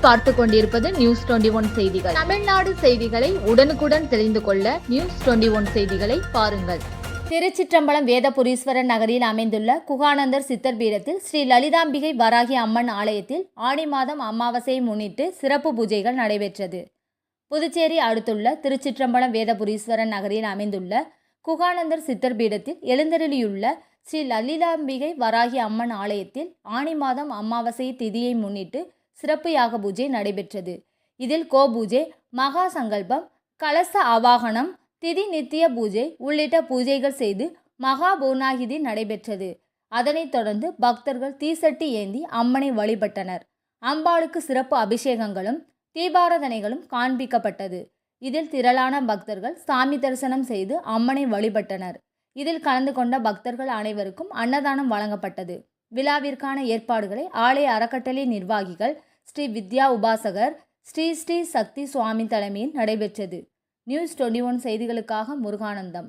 நீங்கள் பார்த்து கொண்டிருப்பது நியூஸ் 21 செய்திகள். தமிழ்நாடு செய்திகளை உடனுக்குடன் தெரிந்து கொள்ள நியூஸ் 21 செய்திகளை பாருங்கள். திருச்சிற்றம்பலம் வேதபுரீஸ்வரர் நகரில் அமைந்துள்ள குகானந்தர் சித்தர் பீடத்தில் ஸ்ரீ லலிதாம்பிகை வராகி அம்மன் ஆலயத்தில் ஆடி மாதம் அமாவாசையை முன்னிட்டு சிறப்பு பூஜைகள் நடைபெற்றது. புதுச்சேரி அடுத்துள்ள திருச்சிற்றம்பலம் வேதபுரீஸ்வரர் நகரில் அமைந்துள்ள குகானந்தர் சித்தர் பீடத்தில் எழுந்தருளியுள்ள ஸ்ரீ லலிதாம்பிகை வராகி அம்மன் ஆலயத்தில் ஆனி மாதம் அமாவாசை திதியை முன்னிட்டு சிறப்பு யாக பூஜை நடைபெற்றது. இதில் கோபூஜை, மகா சங்கல்பம், கலச ஆவாகனம், திதி நித்திய பூஜை உள்ளிட்ட பூஜைகள் செய்து மகா பூர்ணாகிதி நடைபெற்றது. அதனைத் தொடர்ந்து பக்தர்கள் தீசட்டி ஏந்தி அம்மனை வழிபட்டனர். அம்பாளுக்கு சிறப்பு அபிஷேகங்களும் தீபாராதனைகளும் காண்பிக்கப்பட்டது. இதில் திரளான பக்தர்கள் சாமி தரிசனம் செய்து அம்மனை வழிபட்டனர். இதில் கலந்து கொண்ட பக்தர்கள் அனைவருக்கும் அன்னதானம் வழங்கப்பட்டது. விழாவிற்கான ஏற்பாடுகளை ஆலய அறக்கட்டளை நிர்வாகிகள் ஸ்ரீ வித்யா உபாசகர் ஸ்ரீ சக்தி சுவாமி தலைமையில் நடைபெற்றது. நியூஸ் 21 செய்திகளுக்காக முருகானந்தம்.